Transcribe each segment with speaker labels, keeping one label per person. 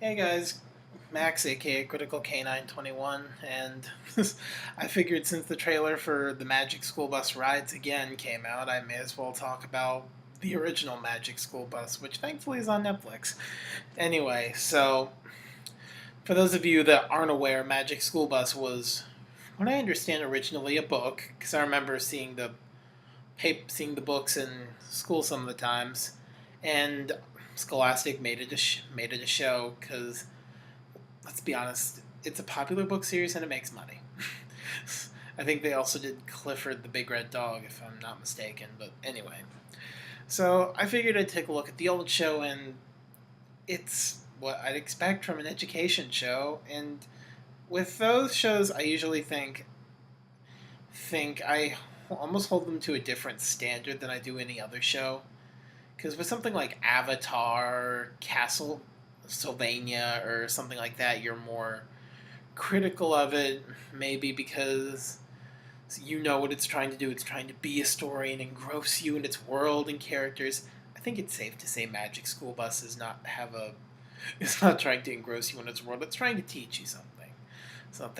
Speaker 1: Hey guys, Max aka Critical K921, and I figured since the trailer for the Magic School Bus Rides Again came out, I may as well talk about the original Magic School Bus, which thankfully is on Netflix. Anyway, so for those of you that aren't aware, Magic School Bus was, what I understand, originally a book, because I remember seeing the books in school some of the times, and Scholastic made it a show because let's be honest, it's a popular book series and it makes money. I think they also did Clifford the Big Red Dog, if I'm not mistaken. But anyway, so I figured I'd take a look at the old show, and it's what I'd expect from an education show. And with those shows, I usually think I almost hold them to a different standard than I do any other show. Because with something like Avatar, Castle Sylvania, or something like that, you're more critical of it, maybe because you know what it's trying to do. It's trying to be a story and engross you in its world and characters. I think it's safe to say Magic School Bus is not have a. It's not trying to engross you in its world. It's trying to teach you something.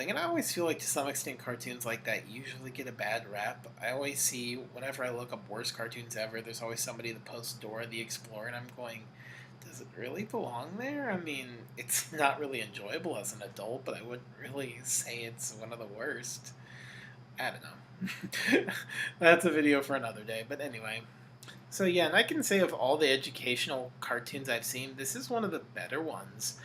Speaker 1: And I always feel like to some extent cartoons like that usually get a bad rap. I always see whenever I look up worst cartoons ever, there's always somebody that posts Dora the Explorer, and I'm going, does it really belong there? I mean, it's not really enjoyable as an adult, but I wouldn't really say it's one of the worst. I don't know. That's a video for another day. But anyway, so yeah, and I can say of all the educational cartoons I've seen, this is one of the better ones.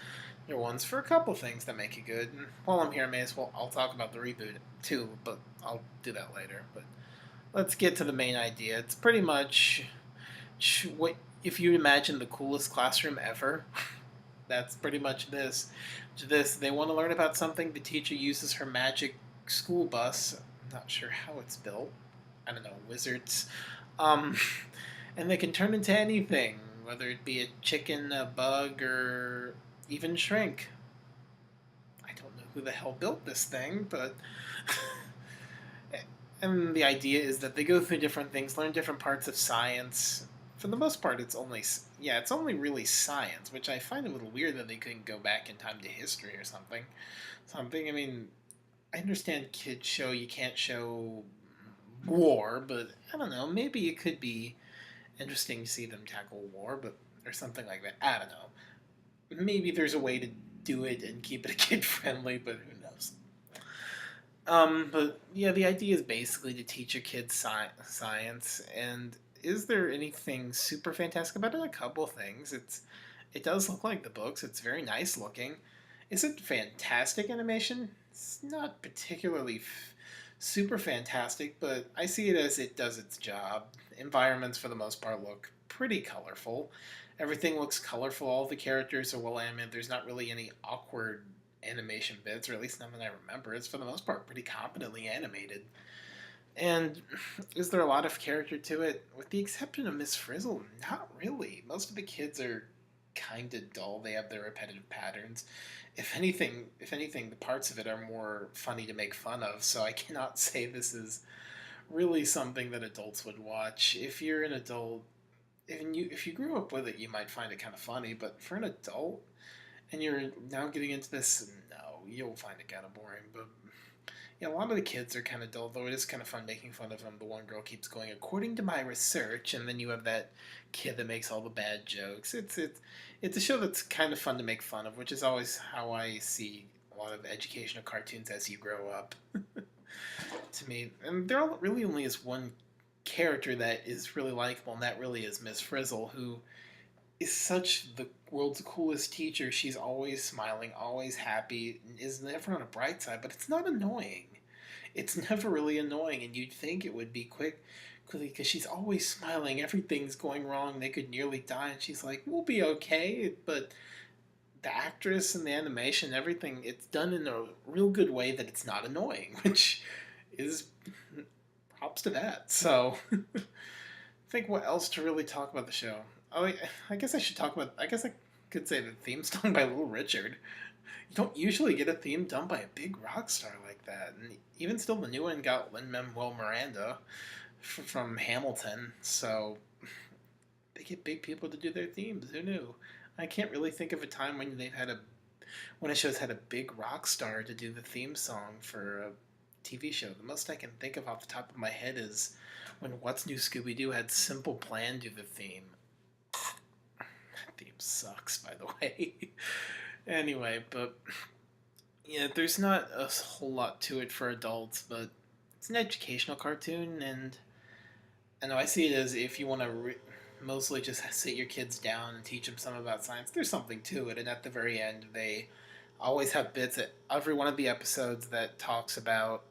Speaker 1: There are ones for a couple things that make it good. And while I'm here, I may as well I'll talk about the reboot too, but I'll do that later. But let's get to the main idea. It's pretty much what if you imagine the coolest classroom ever. That's pretty much this. They want to learn about something. The teacher uses her magic school bus. I'm not sure how it's built. I don't know, wizards. Um, and they can turn into anything, whether it be a chicken, a bug, or even shrink. I don't know who the hell built this thing, but. And the idea is that they go through different things, learn different parts of science. For the most part, it's only really science, which I find a little weird that they couldn't go back in time to history or something. I mean, I understand kids show you can't show war, but I don't know. Maybe it could be interesting to see them tackle war, but or something like that. I don't know. Maybe there's a way to do it and keep it kid friendly, but who knows? But yeah, the idea is basically to teach your kids science. And is there anything super fantastic about it? A couple things. It does look like the books. It's very nice looking. Is it fantastic animation? It's not particularly super fantastic, but I see it as it does its job. Environments, for the most part, look pretty colorful. Everything looks colorful. All the characters are well animated. There's not really any awkward animation bits, or at least none that I remember. It's for the most part pretty competently animated. And is there a lot of character to it? With the exception of Miss Frizzle, not really. Most of the kids are kind of dull. They have their repetitive patterns. If anything, the parts of it are more funny to make fun of. So I cannot say this is really something that adults would watch. If you're an adult, if you grew up with it, you might find it kind of funny. But for an adult, and you're now getting into this, no, you'll find it kind of boring. But yeah, a lot of the kids are kind of dull, though it is kind of fun making fun of them. The one girl keeps going, according to my research, and then you have that kid that makes all the bad jokes. It's a show that's kind of fun to make fun of, which is always how I see a lot of educational cartoons as you grow up. To me, and there really only is one character that is really likable, and that really is Miss Frizzle, who is such the world's coolest teacher. She's always smiling, always happy, is never on a bright side, but it's not annoying. It's never really annoying, and you'd think it would be quickly, because she's always smiling. Everything's going wrong. They could nearly die, and she's like, "We'll be okay." But the actress and the animation, everything, it's done in a real good way that it's not annoying, which is props to that. So, I think what else to really talk about the show? Oh, I guess I should talk about. I guess I could say the theme's done by Little Richard. You don't usually get a theme done by a big rock star like that. And even still, the new one got Lin-Manuel Miranda from Hamilton. So they get big people to do their themes. Who knew? I can't really think of a time when a show's had a big rock star to do the theme song for a TV show. The most I can think of off the top of my head is when What's New Scooby Doo had Simple Plan do the theme. That theme sucks, by the way. Anyway, but yeah, there's not a whole lot to it for adults, but it's an educational cartoon, and I know I see it as if you want to mostly just sit your kids down and teach them something about science. There's something to it, and at the very end, they always have bits at every one of the episodes that talks about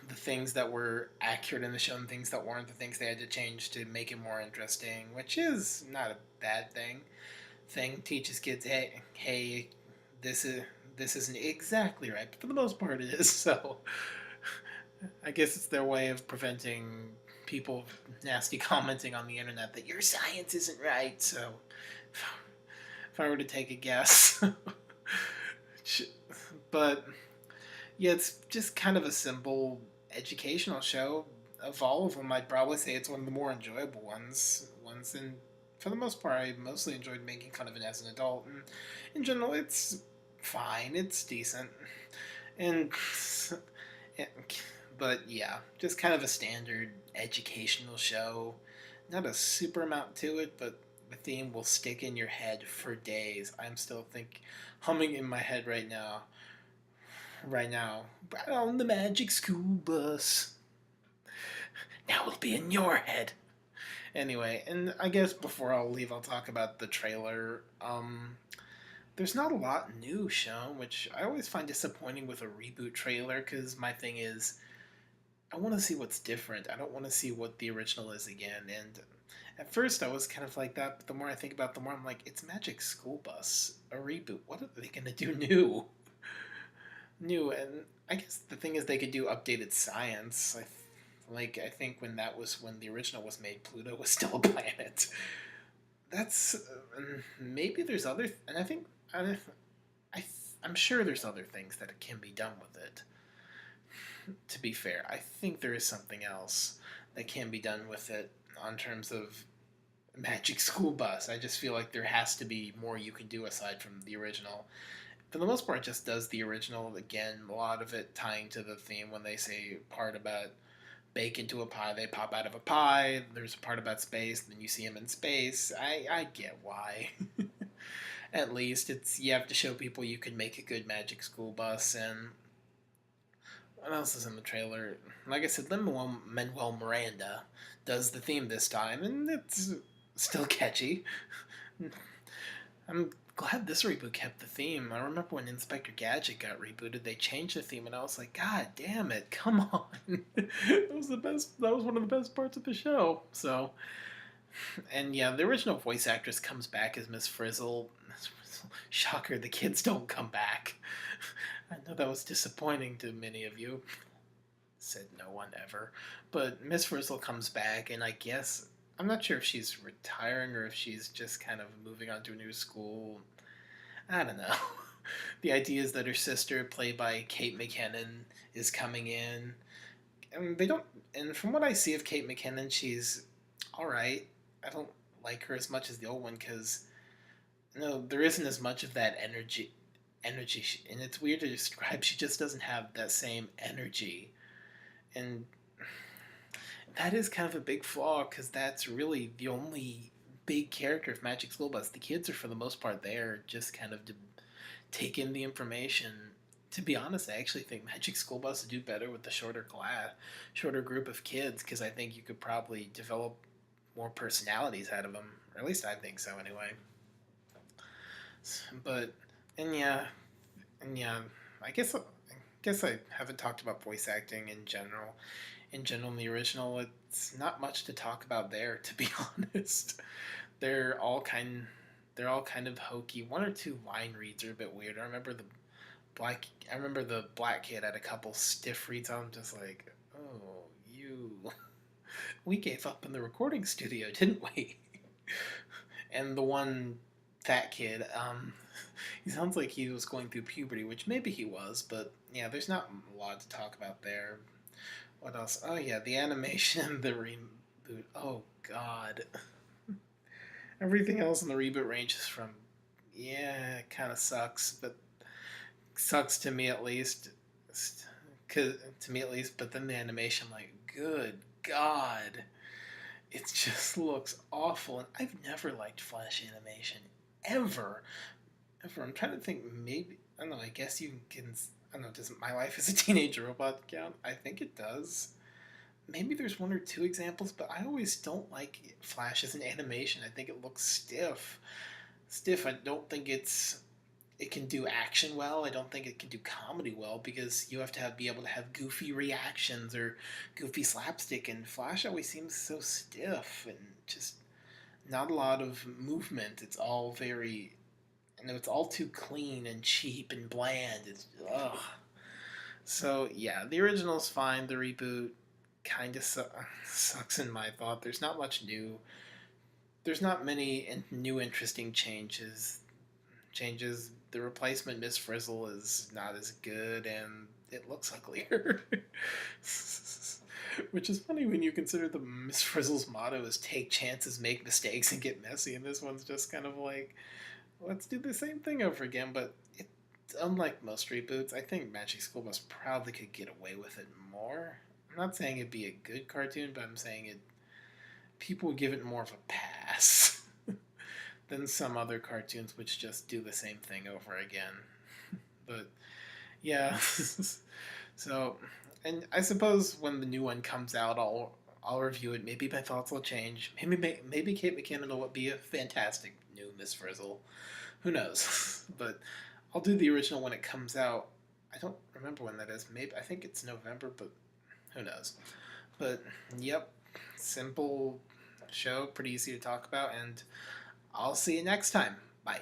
Speaker 1: the things that were accurate in the show and things that weren't, the things they had to change to make it more interesting, which is not a bad thing. Thing teaches kids, hey, this is this isn't exactly right, but for the most part, it is. So I guess it's their way of preventing people nasty commenting on the internet that your science isn't right. So if I were to take a guess, but yeah, it's just kind of a simple educational show. Of all of them, I'd probably say it's one of the more enjoyable ones, and for the most part, I mostly enjoyed making fun of it as an adult. And in general, it's fine. It's decent, and but yeah, just kind of a standard educational show. Not a super amount to it, but the theme will stick in your head for days. I'm still humming in my head right now. Right now, right on the magic school bus. Now it'll be in your head. Anyway, and I guess before I'll leave, I'll talk about the trailer. There's not a lot new shown, which I always find disappointing with a reboot trailer, because my thing is, I want to see what's different. I don't want to see what the original is again. And at first, I was kind of like that, but the more I think about it, the more I'm like, it's Magic School Bus, a reboot. What are they going to do new? New, and I guess the thing is, they could do updated science. I think when the original was made, Pluto was still a planet. That's maybe there's other, and I think I'm sure there's other things that can be done with it. To be fair, I think there is something else that can be done with it on terms of Magic School Bus. I just feel like there has to be more you can do aside from the original. For the most part, it just does the original again. A lot of it tying to the theme when they say part about bake into a pie, they pop out of a pie. There's a part about space, then you see them in space. I get why. At least you have to show people you can make a good Magic School Bus. And what else is in the trailer? Like I said, Lin-Manuel Miranda does the theme this time, and it's still catchy. I'm glad this reboot kept the theme. I remember when Inspector Gadget got rebooted, they changed the theme, and I was like, God damn it, come on! That was the best. That was one of the best parts of the show. So, and yeah, the original voice actress comes back as Miss Frizzle. Miss Frizzle. Shocker, the kids don't come back. I know that was disappointing to many of you. Said no one ever. But Miss Frizzle comes back, and I guess I'm not sure if she's retiring or if she's just kind of moving on to a new school. I don't know. The idea is that her sister, played by Kate McKinnon, is coming in. And they don't. And from what I see of Kate McKinnon, she's all right. I don't like her as much as the old one because no, there isn't as much of that energy. And it's weird to describe. She just doesn't have that same energy, and that is kind of a big flaw because that's really the only big character of Magic School Bus. The kids are for the most part there just kind of to take in the information. To be honest, I actually think Magic School Bus would do better with the shorter group of kids because I think you could probably develop more personalities out of them. Or at least I think so, anyway. But and yeah, and yeah, I guess I haven't talked about voice acting in general. In general, in the original, it's not much to talk about there. To be honest, they're all kind they're all kind of hokey. One or two line reads are a bit weird. I remember the black kid had a couple stiff reads on him, just like, oh, you. We gave up in the recording studio, didn't we? And the one fat kid, he sounds like he was going through puberty, which maybe he was, but yeah, there's not a lot to talk about there. What else? Oh yeah, the animation, the reboot. Oh god. Everything else in the reboot ranges from yeah, it kind of sucks, but sucks to me at least. To me at least, but then the animation, like, good God, it just looks awful. And I've never liked Flash animation ever, ever. I'm trying to think. Maybe I don't know. I guess you can. I don't know. Does My Life as a Teenage Robot count? I think it does. Maybe there's one or two examples, but I always don't like Flash as an animation. I think it looks stiff. Stiff. I don't think it can do action well. I don't think it can do comedy well because you have to be able to have goofy reactions or goofy slapstick. And Flash always seems so stiff and just not a lot of movement. It's all very, it's all too clean and cheap and bland. It's ugh. So yeah, the original's fine. The reboot kind of sucks in my thought. There's not much new. There's not many new interesting changes. The replacement Miss Frizzle is not as good, and it looks uglier. Which is funny when you consider the Miss Frizzle's motto is "take chances, make mistakes, and get messy," and this one's just kind of like, let's do the same thing over again. But unlike most reboots, I think Magic School Bus probably could get away with it more. I'm not saying it'd be a good cartoon, but I'm saying it. People would give it more of a pass than some other cartoons which just do the same thing over again. But yeah, so and I suppose when the new one comes out, I'll review it. Maybe my thoughts will change. Maybe Kate McKinnon will be a fantastic new Miss Frizzle. Who knows? But I'll do the original when it comes out. I don't remember when that is. Maybe I think it's November, but who knows? But yep, simple show, pretty easy to talk about, and I'll see you next time. Bye.